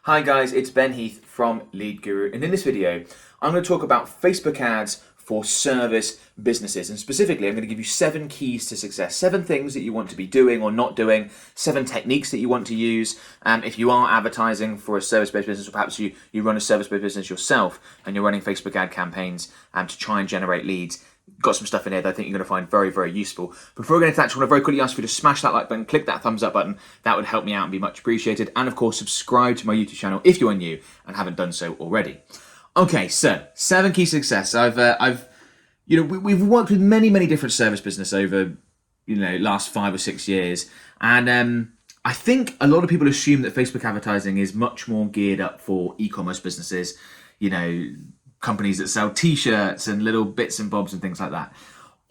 Hi guys, it's Ben Heath from Lead Guru, and in this video I'm going to talk about Facebook ads for service businesses, and specifically I'm going to give you 7 keys to success, 7 things that you want to be doing or not doing, 7 techniques that you want to use if you are advertising for a service-based business, or perhaps you run a service-based business yourself and you're running Facebook ad campaigns to try and generate leads. Got some stuff in here that I think you're going to find very, very useful. Before we get into that, I just want to very quickly ask you to smash that like button, click that thumbs up button. That would help me out and be much appreciated. And of course, subscribe to my YouTube channel if you're new and haven't done so already. Okay, so 7 keys to success. We've worked with many different service business over, last 5 or 6 years, and I think a lot of people assume that Facebook advertising is much more geared up for e-commerce businesses. Companies that sell t-shirts and little bits and bobs and things like that.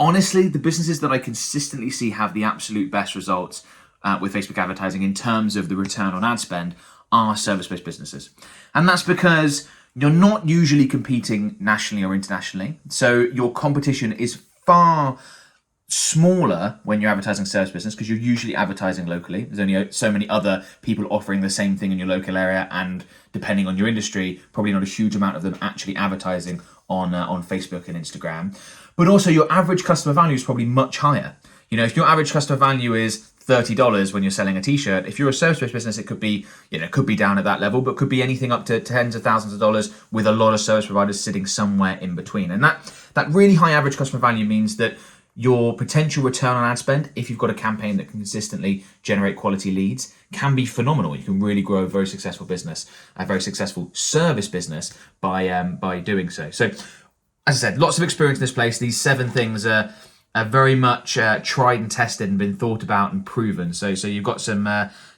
Honestly, the businesses that I consistently see have the absolute best results with Facebook advertising in terms of the return on ad spend are service-based businesses. And that's because you're not usually competing nationally or internationally. So your competition is far smaller when you're advertising service business because you're usually advertising locally. There's only so many other people offering the same thing in your local area, and depending on your industry, probably not a huge amount of them actually advertising on Facebook and Instagram. But also your average customer value is probably much higher. If your average customer value is $30 when you're selling a t-shirt, if you're a service-based business, it could be down at that level, but could be anything up to tens of thousands of dollars, with a lot of service providers sitting somewhere in between. And that really high average customer value means that your potential return on ad spend, if you've got a campaign that can consistently generate quality leads, can be phenomenal. You can really grow a very successful business, a very successful service business by doing so. So, as I said, lots of experience in this place. These 7 things are very much tried and tested and been thought about and proven. So you've got some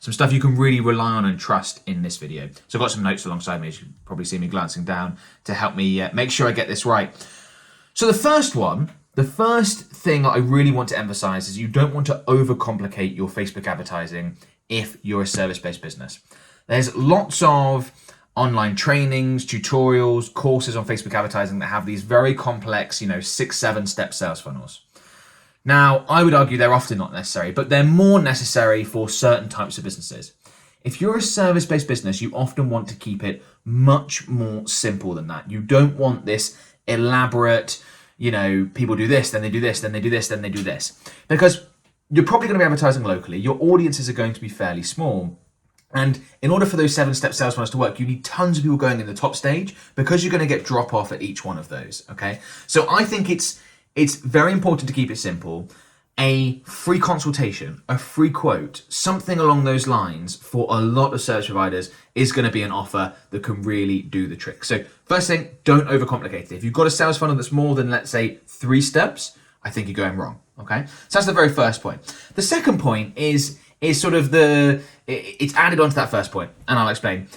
stuff you can really rely on and trust in this video. So I've got some notes alongside me, as you can probably see me glancing down, to help me make sure I get this right. So the first thing I really want to emphasize is you don't want to overcomplicate your Facebook advertising if you're a service-based business. There's lots of online trainings, tutorials, courses on Facebook advertising that have these very complex, 6-7 step sales funnels. Now, I would argue they're often not necessary, but they're more necessary for certain types of businesses. If you're a service-based business, you often want to keep it much more simple than that. You don't want this elaborate, people do this, then they do this, then they do this, then they do this. Because you're probably going to be advertising locally. Your audiences are going to be fairly small. And in order for those 7-step sales funnels to work, you need tons of people going in the top stage, because you're going to get drop off at each one of those. Okay. So I think it's very important to keep it simple. A free consultation, a free quote, something along those lines for a lot of service providers is going to be an offer that can really do the trick. So first thing, don't overcomplicate it. If you've got a sales funnel that's more than, let's say, 3 steps, I think you're going wrong. Okay. So that's the very first point. The second point is sort of it's added onto that first point, and I'll explain.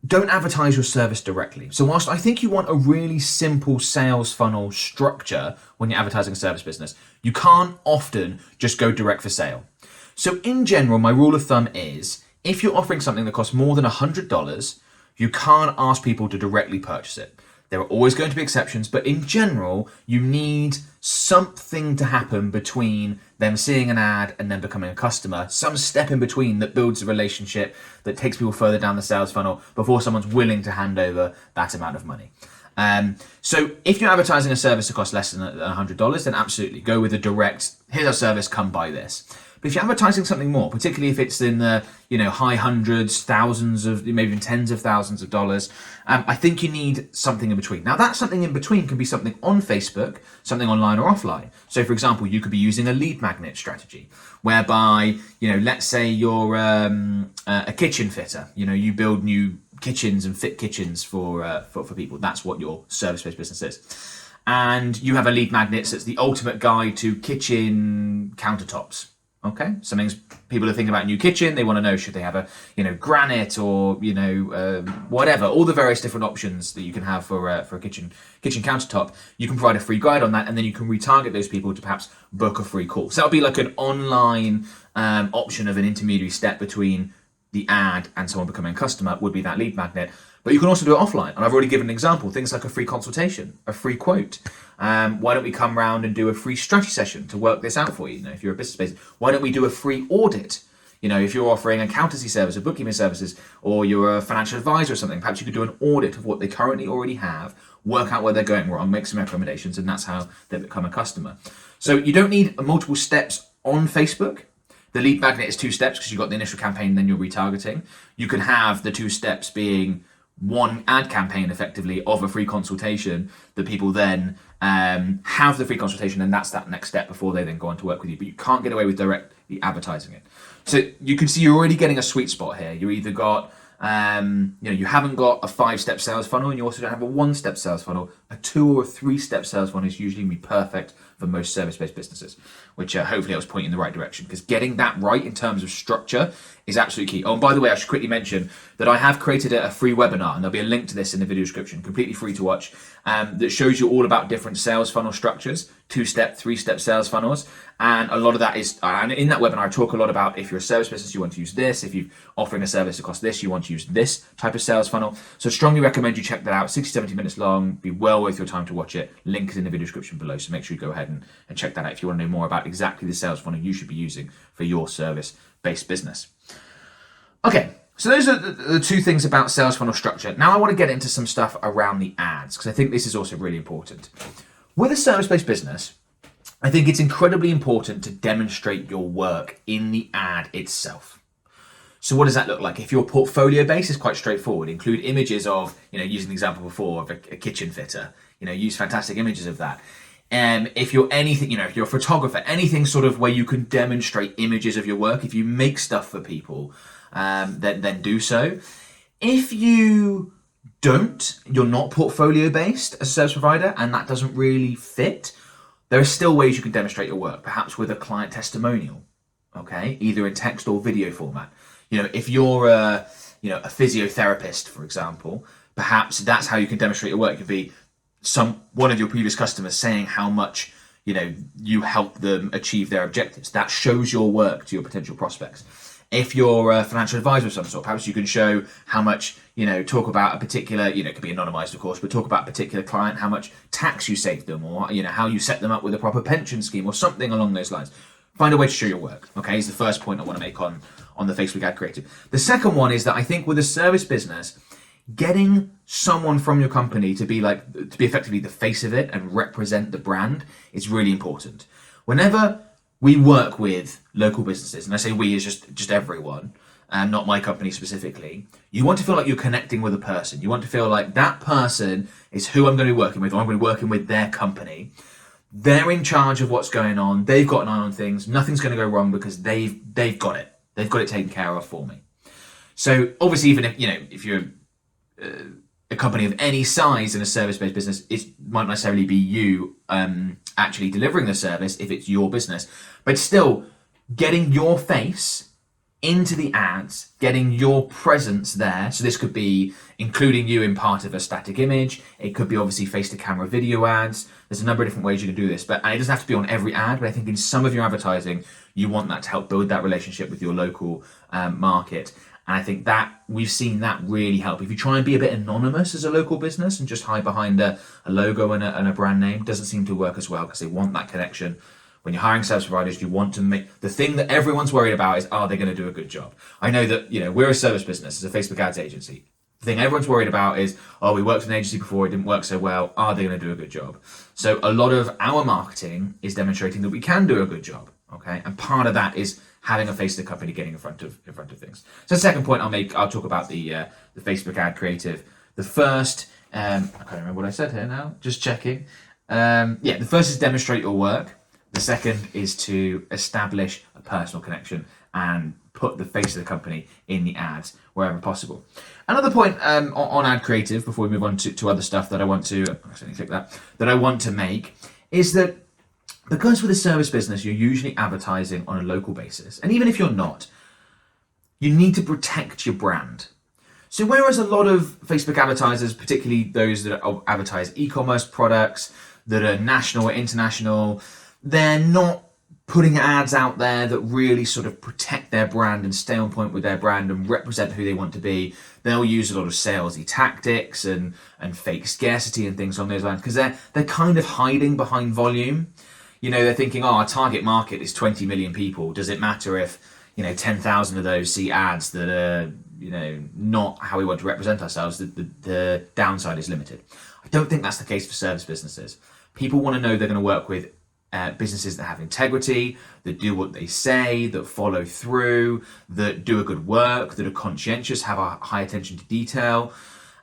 Don't advertise your service directly. So whilst I think you want a really simple sales funnel structure when you're advertising a service business, you can't often just go direct for sale. So in general, my rule of thumb is, if you're offering something that costs more than $100, you can't ask people to directly purchase it. There are always going to be exceptions, but in general, you need something to happen between them seeing an ad and then becoming a customer, some step in between that builds a relationship that takes people further down the sales funnel before someone's willing to hand over that amount of money. So if you're advertising a service that costs less than $100, then absolutely go with a direct, here's our service, come buy this. But if you're advertising something more, particularly if it's in the high hundreds, thousands of, maybe even tens of thousands of dollars, I think you need something in between. Now, that something in between can be something on Facebook, something online or offline. So, for example, you could be using a lead magnet strategy, whereby let's say you're a kitchen fitter. You build new kitchens and fit kitchens for people. That's what your service-based business is, and you have a lead magnet that's the ultimate guide to kitchen countertops. Okay, something's people are thinking about a new kitchen. They want to know, should they have a granite or whatever, all the various different options that you can have for a kitchen countertop. You can provide a free guide on that, and then you can retarget those people to perhaps book a free call. So that'll be like an online option of an intermediary step between the ad and someone becoming a customer, would be that lead magnet. But you can also do it offline. And I've already given an example, things like a free consultation, a free quote. Why don't we come round and do a free strategy session to work this out for you? If you're a business based, why don't we do a free audit? if you're offering accountancy service or bookkeeping services, or you're a financial advisor or something, perhaps you could do an audit of what they currently already have, work out where they're going wrong, make some recommendations, and that's how they become a customer. So you don't need multiple steps on Facebook. The lead magnet is 2 steps because you've got the initial campaign, then you're retargeting. You can have the 2 steps being one ad campaign effectively of a free consultation that people then have the free consultation, and that's that next step before they then go on to work with you. But you can't get away with directly advertising it. So you can see you're already getting a sweet spot here. You either got you haven't got a 5-step sales funnel, and you also don't have a 1-step sales funnel. A 2 or 3-step sales funnel is usually going to be perfect for most service-based businesses, which hopefully I was pointing in the right direction, because getting that right in terms of structure is absolutely key. Oh, and by the way, I should quickly mention that I have created a free webinar, and there'll be a link to this in the video description, completely free to watch, that shows you all about different sales funnel structures, 2-step, 3-step sales funnels. And a lot of that is, and in that webinar, I talk a lot about if you're a service business, you want to use this. If you're offering a service that costs this, you want to use this type of sales funnel. So strongly recommend you check that out. 60, 70 minutes long, be well worth your time to watch it. Link is in the video description below. So make sure you go ahead and check that out if you want to know more about exactly the sales funnel you should be using for your service-based business. Okay, so those are the 2 things about sales funnel structure. Now I want to get into some stuff around the ads, because I think this is also really important. With a service-based business, I think it's incredibly important to demonstrate your work in the ad itself. So what does that look like? If your portfolio base is quite straightforward, include images of, using the example before of a kitchen fitter, use fantastic images of that. If you're anything, if you're a photographer, anything sort of where you can demonstrate images of your work, if you make stuff for people, then do so. If you don't, you're not portfolio based as a service provider, and that doesn't really fit, there are still ways you can demonstrate your work, perhaps with a client testimonial, okay, either in text or video format. If you're a physiotherapist, for example, perhaps that's how you can demonstrate your work. It could be one of your previous customers saying how much you help them achieve their objectives. That shows your work to your potential prospects. If you're a financial advisor of some sort, perhaps you can show how much, talk about a particular, it could be anonymized, of course, but talk about a particular client, how much tax you saved them, or, how you set them up with a proper pension scheme or something along those lines. Find a way to show your work, okay, is the first point I want to make on the Facebook ad creative. The second one is that I think with a service business, getting someone from your company to be effectively the face of it and represent the brand is really important. Whenever we work with local businesses, and I say we as just everyone, and not my company specifically, you want to feel like you're connecting with a person. You want to feel like that person is who I'm going to be working with, or I'm going to be working with their company. They're in charge of what's going on. They've got an eye on things. Nothing's going to go wrong because they've got it. They've got it taken care of for me. So obviously, even if you're a company of any size in a service-based business, it might not necessarily be you actually delivering the service if it's your business, but still getting your face into the ads, getting your presence there. So this could be including you in part of a static image. It could be obviously face-to-camera video ads. There's a number of different ways you can do this, and it doesn't have to be on every ad, but I think in some of your advertising, you want that to help build that relationship with your local market. And I think that we've seen that really help. If you try and be a bit anonymous as a local business and just hide behind a logo and a brand name, doesn't seem to work as well, because they want that connection. When you're hiring service providers, you want to make the thing that everyone's worried about is, are they going to do a good job? I know that, we're a service business, as a Facebook ads agency. The thing everyone's worried about is, we worked with an agency before, it didn't work so well. Are they going to do a good job? So a lot of our marketing is demonstrating that we can do a good job. Okay. And part of that is having a face of the company, getting in front of things. So the second point I'll talk about the Facebook ad creative. The first, I can't remember what I said here now, just checking. The first is demonstrate your work. The second is to establish a personal connection and put the face of the company in the ads wherever possible. Another point on ad creative, before we move on to other stuff that I want to, that I want to make, is that because with a service business, you're usually advertising on a local basis. And even if you're not, you need to protect your brand. So whereas a lot of Facebook advertisers, particularly those that advertise e-commerce products that are national or international, they're not putting ads out there that really sort of protect their brand and stay on point with their brand and represent who they want to be. They'll use a lot of salesy tactics and fake scarcity and things on those lines, because they're kind of hiding behind volume. They're thinking, our target market is 20 million people. Does it matter if, 10,000 of those see ads that are, not how we want to represent ourselves, the downside is limited. I don't think that's the case for service businesses. People want to know they're going to work with businesses that have integrity, that do what they say, that follow through, that do a good work, that are conscientious, have a high attention to detail.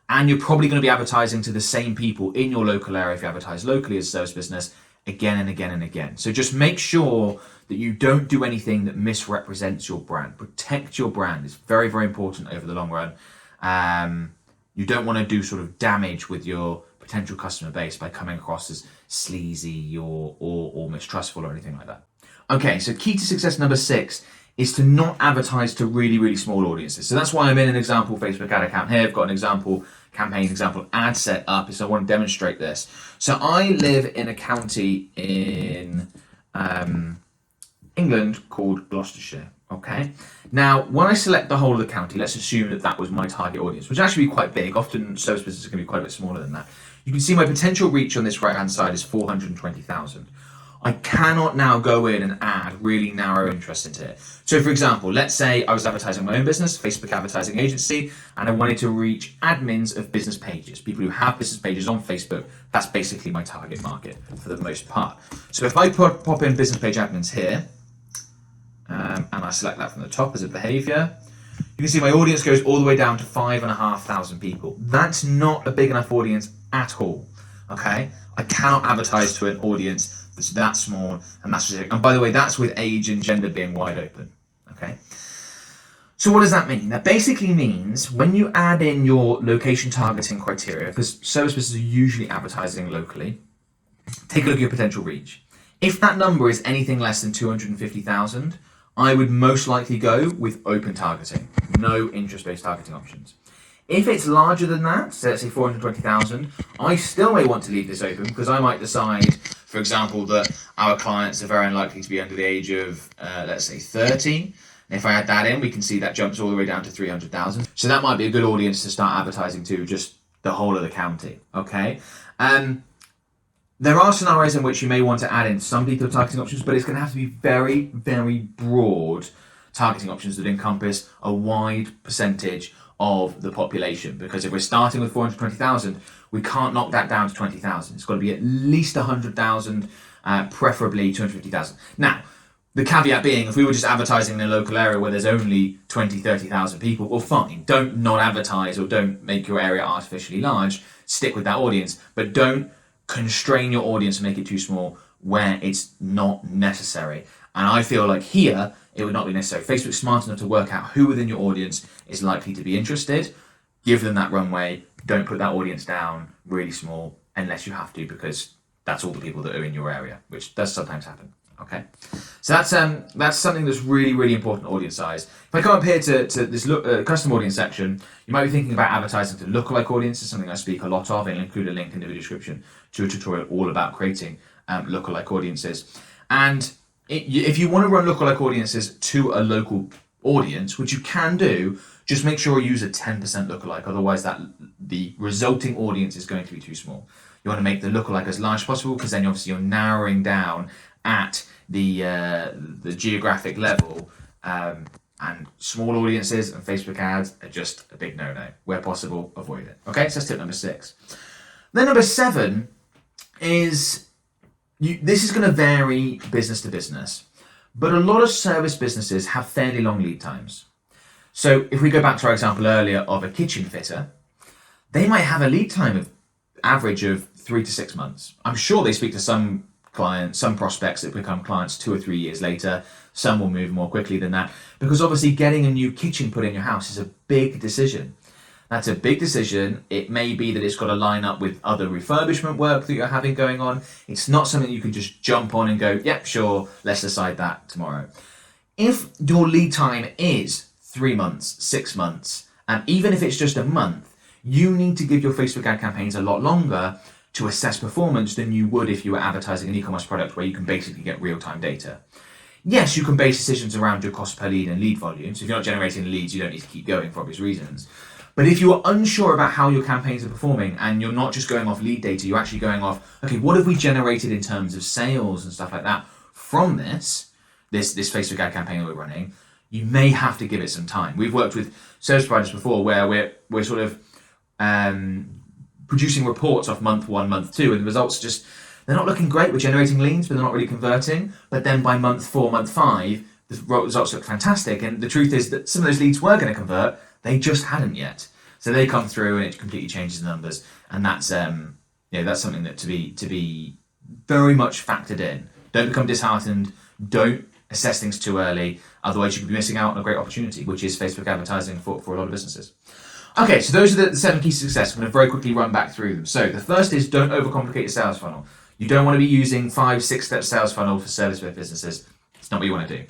And you're probably going to be advertising to the same people in your local area if you advertise locally as a service business again and again and again. So just make sure that you don't do anything that misrepresents your brand. Protect your brand. It's very, very important over the long run. You don't want to do sort of damage with your potential customer base by coming across as sleazy or mistrustful or anything like that. Okay, so key to success number 6 is to not advertise to really, really small audiences. So that's why I'm in an example Facebook ad account here. I've got an example campaign, example ad set up, so I want to demonstrate this. So I live in a county in England called Gloucestershire. Okay. Now, when I select the whole of the county, let's assume that that was my target audience, which actually be quite big. Often service businesses can be quite a bit smaller than that. You can see my potential reach on this right-hand side is 420,000. I cannot now go in and add really narrow interest into it. So for example, let's say I was advertising my own business, Facebook advertising agency, and I wanted to reach admins of business pages, people who have business pages on Facebook. That's basically my target market for the most part. So if I pop in business page admins here, and I select that from the top as a behavior, you can see my audience goes all the way down to 5,500 people. That's not a big enough audience at all. Okay, I cannot advertise to an audience that's that small and that's specific. And by the way, that's with age and gender being wide open. Okay. So what does that mean? That basically means when you add in your location targeting criteria, because service businesses are usually advertising locally, take a look at your potential reach. If that number is anything less than 250,000, I would most likely go with open targeting, no interest-based targeting options. If it's larger than that, so let's say 420,000, I still may want to leave this open because I might decide, for example, that our clients are very unlikely to be under the age of, let's say, 30. And if I add that in, we can see that jumps all the way down to 300,000. So that might be a good audience to start advertising to, just the whole of the county, okay? There are scenarios in which you may want to add in some detailed targeting options, but it's going to have to be very, very broad targeting options that encompass a wide percentage of the population. Because if we're starting with 420,000, we can't knock that down to 20,000. It's got to be at least 100,000, preferably 250,000. Now, the caveat being, if we were just advertising in a local area where there's only 20, 30,000 people, well, fine. Don't not advertise or don't make your area artificially large. Stick with that audience, but don't constrain your audience and make it too small where it's not necessary. And I feel like here, it would not be necessary. Facebook's smart enough to work out who within your audience is likely to be interested. Give them that runway. Don't put that audience down really small unless you have to, because that's all the people that are in your area, which does sometimes happen. Okay, so that's something that's really, really important, audience size. If I come up here to this custom audience section, you might be thinking about advertising to lookalike audiences, something I speak a lot of, and I'll include a link in the video description to a tutorial all about creating lookalike audiences. And if you want to run lookalike audiences to a local audience, which you can do, just make sure you use a 10% lookalike, otherwise the resulting audience is going to be too small. You want to make the lookalike as large as possible, because then obviously you're narrowing down at the geographic level, and small audiences and Facebook ads are just a big no-no. Where possible, avoid it. Okay, so that's tip number 6. Then number 7 is, this is going to vary business to business, but a lot of service businesses have fairly long lead times. So if we go back to our example earlier of a kitchen fitter, they might have a lead time of average of 3 to 6 months. I'm sure they speak to some clients, some prospects that become clients 2 or 3 years later. Some will move more quickly than that, because obviously getting a new kitchen put in your house is a big decision. That's a big decision. It may be that it's got to line up with other refurbishment work that you're having going on. It's not something you can just jump on and go, yep, sure, let's decide that tomorrow. If your lead time is 3 months, 6 months, and even if it's just a month, you need to give your Facebook ad campaigns a lot longer to assess performance than you would if you were advertising an e-commerce product where you can basically get real-time data. Yes, you can base decisions around your cost per lead and lead volume. So if you're not generating leads, you don't need to keep going for obvious reasons. But if you're unsure about how your campaigns are performing and you're not just going off lead data, you're actually going off, okay, what have we generated in terms of sales and stuff like that from this Facebook ad campaign that we're running? you may have to give it some time. We've worked with service providers before where we're sort of producing reports off month 1, month 2, and the results just, they're not looking great. We're generating leads, but they're not really converting. But then by month 4, month 5, the results look fantastic. And the truth is that some of those leads were going to convert, they just hadn't yet. So they come through and it completely changes the numbers. And that's that's something that to be very much factored in. Don't become disheartened. Don't assess things too early. Otherwise you could be missing out on a great opportunity, which is Facebook advertising for a lot of businesses. Okay, so those are the 7 keys to success. I'm going to very quickly run back through them. So the first is don't overcomplicate your sales funnel. You don't want to be using 5, 6-step sales funnel for service-based businesses. It's not what you want to do.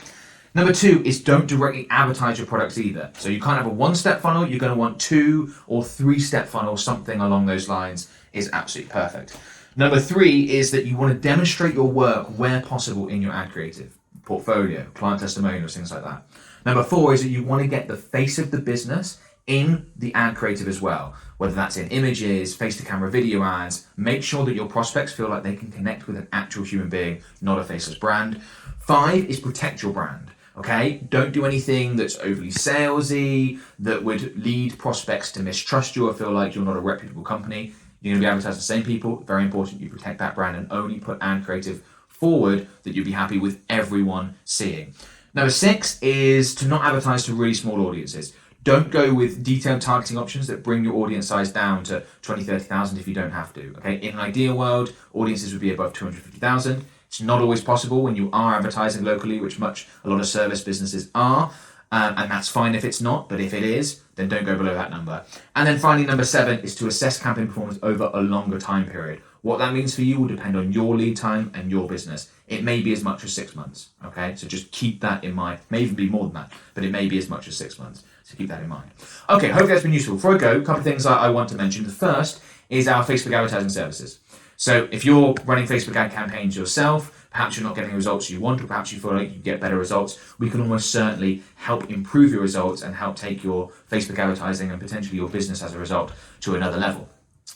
Number 2 is don't directly advertise your products either. So you can't have a 1-step funnel. You're going to want 2 or 3-step funnel, something along those lines is absolutely perfect. Number 3 is that you want to demonstrate your work where possible in your ad creative, portfolio, client testimonials, things like that. Number 4 is that you want to get the face of the business in the ad creative as well, whether that's in images, face-to-camera video ads. Make sure that your prospects feel like they can connect with an actual human being, not a faceless brand. 5 is protect your brand, okay? Don't do anything that's overly salesy, that would lead prospects to mistrust you or feel like you're not a reputable company. You're going to be advertising the same people. Very important you protect that brand and only put ad creative forward that you'll be happy with everyone seeing. Number 6 is to not advertise to really small audiences. Don't go with detailed targeting options that bring your audience size down to 20, 30,000 if you don't have to. Okay, in an ideal world, audiences would be above 250,000. It's not always possible when you are advertising locally, which a lot of service businesses are, and that's fine if it's not, but if it is, then don't go below that number. And then finally, number 7 is to assess campaign performance over a longer time period. What that means for you will depend on your lead time and your business. It may be as much as 6 months, okay? So just keep that in mind. It may even be more than that, but it may be as much as 6 months. So keep that in mind. Okay, hopefully that's been useful. Before I go, a couple of things I want to mention. The first is our Facebook advertising services. So if you're running Facebook ad campaigns yourself, perhaps you're not getting the results you want, or perhaps you feel like you get better results, we can almost certainly help improve your results and help take your Facebook advertising and potentially your business as a result to another level.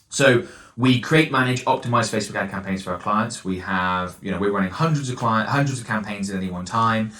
So we create, manage, optimize Facebook ad campaigns for our clients. We have, we're running hundreds of campaigns at any one time.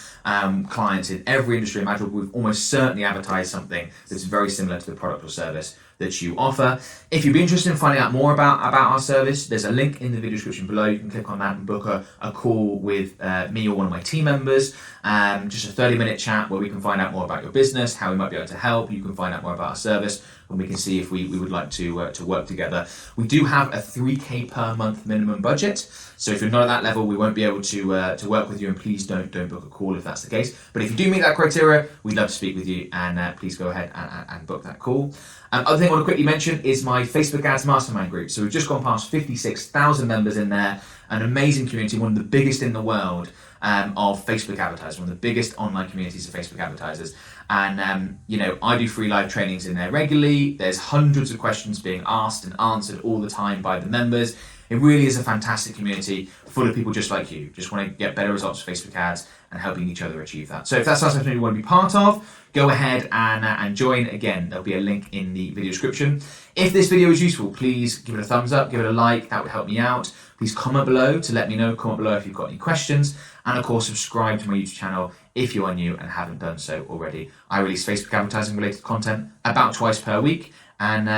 Clients in every industry imaginable. We've almost certainly advertised something that's very similar to the product or service that you offer. If you'd be interested in finding out more about our service, there's a link in the video description below. You can click on that and book a call with me or one of my team members. Just a 30-minute chat where we can find out more about your business, how we might be able to help. You can find out more about our service, and we can see if we would like to work together. We do have a $3,000 per month minimum budget. So if you're not at that level, we won't be able to work with you, and please don't book a call if that's the case. But if you do meet that criteria, we'd love to speak with you, and please go ahead and book that call. Other thing I want to quickly mention is my Facebook Ads Mastermind group. So we've just gone past 56,000 members in there, an amazing community, one of the biggest in the world of Facebook advertisers, one of the biggest online communities of Facebook advertisers. And, I do free live trainings in there regularly. There's hundreds of questions being asked and answered all the time by the members. It really is a fantastic community full of people just like you, just want to get better results for Facebook ads and helping each other achieve that. So if that's something you want to be part of, go ahead and join. Again, there'll be a link in the video description. If this video was useful, please give it a thumbs up, give it a like, that would help me out. Please comment below to let me know, comment below if you've got any questions. And of course, subscribe to my YouTube channel if you are new and haven't done so already. I release Facebook advertising related content about twice per week. And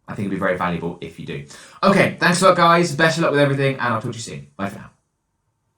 I think it'd be very valuable if you do. Okay, thanks a lot, guys. Best of luck with everything, and I'll talk to you soon. Bye for now.